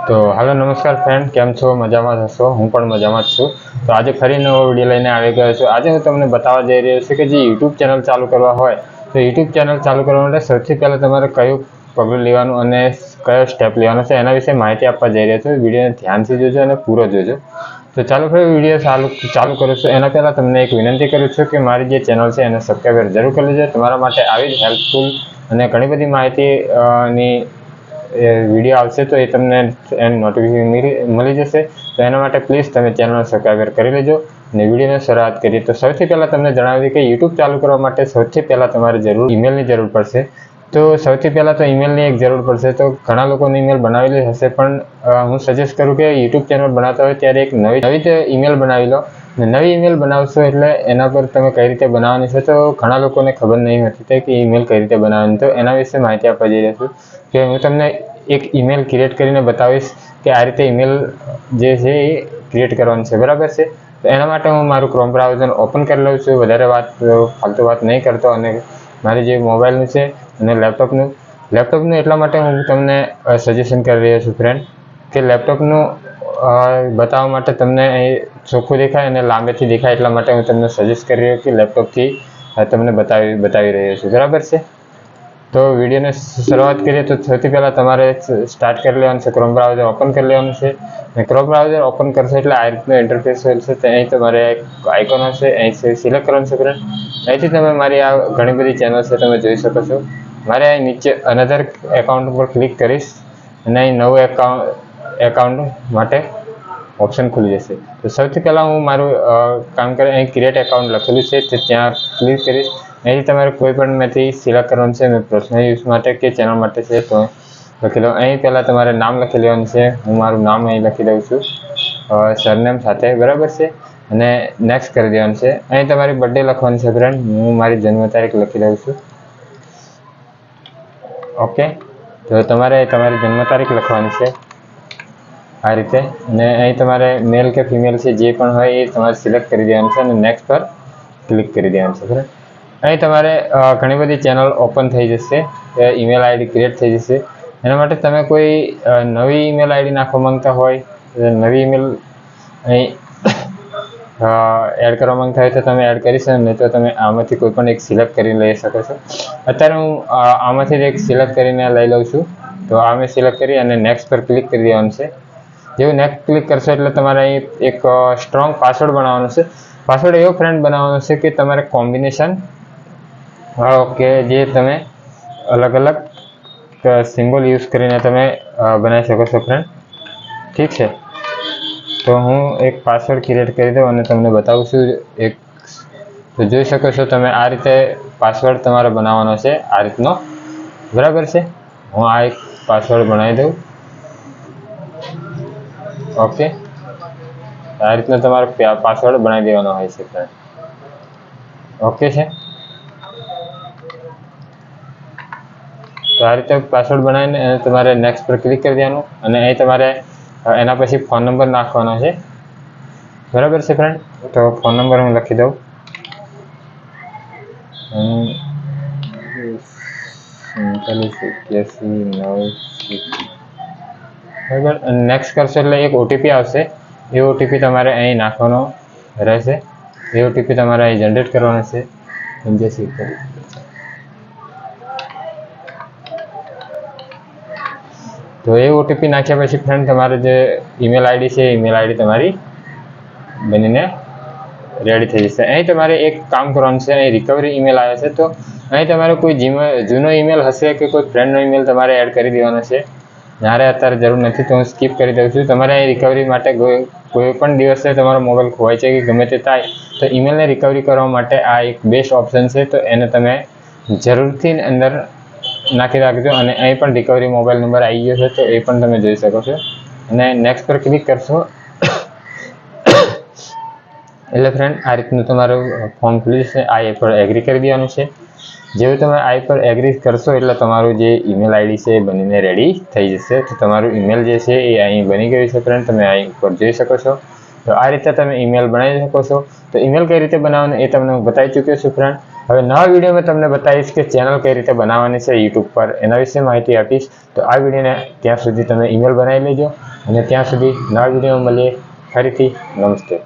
તો હાલો નમસ્કાર ફ્રેન્ડ, કેમ છો? મજામાં હશો? હું પણ મજામાં જ છું. તો આજે ફરી નવો વિડીયો લઈને આવી ગયો છું. આજે હું તમને બતાવવા જઈ રહ્યો છું કે જે યુટ્યુબ ચેનલ ચાલુ કરવા હોય તો યુટ્યુબ ચેનલ ચાલુ કરવા માટે સૌથી પહેલાં તમારે કયું પગલું લેવાનું અને કયો સ્ટેપ લેવાનો છે એના વિશે માહિતી આપવા જઈ રહ્યો છું. વિડીયોને ધ્યાનથી જોજો અને પૂરો જોજો. તો ચાલો ફરી વિડીયો ચાલુ કરું છું. એના પહેલાં તમને એક વિનંતી કરું છું કે મારી જે ચેનલ છે એને સબસ્ક્રાઈબ જરૂર કરી લેજો. તમારા માટે આવી જ હેલ્પફુલ અને ઘણી બધી માહિતીની વિડીયો આવશે તો એ તમને એની નોટિફિકેશન મળી જશે. તો એના માટે પ્લીઝ તમે ચેનલને સબસ્ક્રાઈબ કરી લેજો અને વિડીયોની શરૂઆત કરીએ. તો સૌથી પહેલાં તમને જણાવી કે યુટ્યુબ ચાલુ કરવા માટે સૌથી પહેલાં તમારે ઈમેલની જરૂર પડશે. તો સૌથી પહેલાં તો ઈમેલની એક જરૂર પડશે. તો ઘણા લોકોને ઈમેલ બનાવેલી હશે, પણ હું સજેસ્ટ કરું કે યુટ્યુબ ચેનલ બનાવતા હોય ત્યારે એક નવી જ ઈમેલ બનાવી લો. નવી ઈમેલ બનાવશો એટલે એના પર તમે કઈ રીતે બનાવવાની છે તો ઘણા લોકોને ખબર નહીં હોતી કે ઈમેલ કઈ રીતે બનાવવાની. તો એના વિશે માહિતી આપવા જઈ રહ્યો છું કે હું તમને એક ઈમેલ ક્રિએટ કરીને બતાવીશ કે આ રીતે ઈમેલ જે છે એ ક્રિએટ કરવાની છે, બરાબર છે. તો એના માટે હું મારું ક્રોમ બ્રાઉઝર ઓપન કરી લઉં છું. વધારે ફાલતુ વાત નહીં કરતો. અને મારી જે મોબાઈલનું છે અને લેપટોપનું એટલા માટે હું તમને સજેશન કરી રહ્યો છું ફ્રેન્ડ કે લેપટોપનું બતાવવા માટે તમને અહીં ચોખ્ખું દેખાય અને લાંબેથી દેખાય એટલા માટે હું તમને સજેસ્ટ કરી રહ્યો કે લેપટોપથી તમને બતાવી રહ્યો છું, બરાબર છે. તો વિડીયોને શરૂઆત કરીએ તો સૌથી પહેલાં તમારે સ્ટાર્ટ કરી લેવાનું છે, ક્રોમ બ્રાઉઝર ઓપન કરી લેવાનું છે. અને ક્રોમ બ્રાઉઝર ઓપન કરશો એટલે આ રીતનો ઇન્ટરફેસ હોય છે. તો અહીં તમારે આઇકોન હશે, અહીં સિલેક્ટ કરવાનું છે ફ્રેન્ડ. અહીંથી તમે મારી આ ઘણી બધી ચેનલ છે તમે જોઈ શકો છો. મારે અહીં નીચે અનધર એકાઉન્ટ ઉપર ક્લિક કરીશ અને અહીં નવું એકાઉન્ટ માટે ઓપ્શન ખુલી જશે. તો સૌથી પહેલાં હું મારું કામ કરે અહીં ક્રિએટ એકાઉન્ટ લખેલું છે તો ત્યાં ક્લિક કરીશ. અહીંથી તમારે કોઈ પણ મેથી સિલેક્ટ કરવાનું છે. મેં પર્સનલ યુઝ માટે કે ચેનલ માટે છે તો લખી લો. અહીં પહેલાં તમારે નામ લખી લેવાનું છે. હું મારું નામ અહીં લખી દઉં છું સરનેમ સાથે, બરાબર છે. અને નેક્સ્ટ કરી દેવાનું છે. અહીં તમારી બર્થડે લખવાની છે ફ્રેન્ડ. હું મારી જન્મ તારીખ લખી દઉં છું. ઓકે, તો તમારે તમારી જન્મ તારીખ લખવાની છે આ રીતે. અને અહીં તમારે મેલ કે ફિમેલ છે જે પણ હોય એ તમારે સિલેક્ટ કરી દેવાનું છે અને નેક્સ્ટ પર ક્લિક કરી દેવાનું છે ફ્રેન્ડ. અહીં તમારે ઘણી બધી ચેનલ ઓપન થઈ જશે, ઈમેલ આઈડી ક્રિએટ થઈ જશે. એના માટે તમે કોઈ નવી ઈમેલ આઈડી નાખવા માંગતા હોય, નવી ઈમેલ અહીં એડ કરવા માંગતા હોય તો તમે એડ કરી શકો, નહીં તો તમે આમાંથી કોઈ પણ એક સિલેક્ટ કરીને લઈ શકો છો. અત્યારે હું આમાંથી જ એક સિલેક્ટ કરીને લઈ લઉં છું. તો આ મેં સિલેક્ટ કરી અને નેક્સ્ટ પર ક્લિક કરી દેવાનું છે. જેવું નેક્સ્ટ ક્લિક કરશો એટલે તમારે અહીં એક સ્ટ્રોંગ પાસવર્ડ બનાવવાનો છે. પાસવર્ડ એવો ફ્રેન્ડ બનાવવાનો છે કે તમારે કોમ્બિનેશન ઓકે જે તમે અલગ અલગ સિમ્બોલ યુઝ કરીને તમે બનાવી શકો છો ફ્રેન્ડ, ઠીક છે. તો હું એક પાસવર્ડ ક્રિએટ કરી દઉં અને તમને બતાવું છું. તો જોઈ શકો છો તમે આ રીતે પાસવર્ડ તમારે બનાવવાનો છે આ રીતનો, બરાબર છે. હું આ એક પાસવર્ડ બનાવી દઉં. ઓકે, આ રીતનો તમારે પાસવર્ડ બનાવી દેવાનો હોય છે ફ્રેન્ડ. ઓકે છે. તો આ રીતે પાસવર્ડ બનાવીને તમારે નેક્સ્ટ પર ક્લિક કરી દેવાનું અને અહીં તમારે એના પછી ફોન નંબર નાખવાનો છે, બરાબર છે ફ્રેન્ડ. તો ફોન નંબર હું લખી દઉં 478196. બરાબર. અને નેક્સ્ટ કરશો એટલે એક ઓટીપી આવશે. એ ઓટીપી તમારે અહીં નાખવાનો રહેશે. એ ઓટીપી તમારે અહીં જનરેટ કરવાનો છે. તો એ ઓટીપી નાખ્યા પછી ફ્રેન્ડ તમારે જે ઈમેલ આઈડી છે ઈમેલ આઈડી તમારી બનીને રેડી થઈ જશે. અહીં તમારે એક કામ કરવાનું છે. અહીં રિકવરી ઈમેલ આવે છે તો અહીં તમારે કોઈ જૂનો ઈમેલ હશે કે કોઈ ફ્રેન્ડનો ઈમેલ તમારે એડ કરી દેવાનો છે. મારે અત્યારે જરૂર નથી તો હું સ્કીપ કરી દઉં છું. તમારે અહીં રિકવરી માટે કોઈ પણ દિવસે તમારો મોબાઈલ ખોવાય છે કે ગમે તે થાય તો ઈમેલને રિકવરી કરવા માટે આ એક બેસ્ટ ઓપ્શન છે. તો એને તમે જરૂરથી અંદર નાખી રાખજો. અને અહીં પણ રિકવરી મોબાઈલ નંબર આવી ગયો છે તો એ પણ તમે જોઈ શકો છો. અને નેક્સ્ટ પર ક્લિક કરશો એટલે ફ્રેન્ડ આ રીતનું તમારું ફોર્મ ખુલી જશે. આ એ પર એગ્રી કરી દેવાનું છે. જેવું તમે આ પર એગ્રી કરશો એટલે તમારું જે ઈમેલ આઈડી છે એ બનીને રેડી થઈ જશે. તો તમારું ઈમેલ જે છે એ અહીં બની ગયું છે ફ્રેન્ડ, તમે અહીં ઉપર જોઈ શકો છો. તો આ રીતે તમે ઈમેલ બનાવી શકો છો. તો ઈમેલ કઈ રીતે બનાવવાનું એ તમને હું બતાવી ચૂક્યો છું ફ્રેન્ડ. હવે નવા વિડીયોમાં તમને બતાવીશ કે ચેનલ કઈ રીતે બનાવવાની છે યુટ્યુબ પર, એના વિશે માહિતી આપીશ. તો આ વિડીયોને ત્યાં સુધી તમે ઈમેલ બનાવી લેજો. અને ત્યાં સુધી નવા વિડીયો મળીએ. ફરીથી નમસ્તે.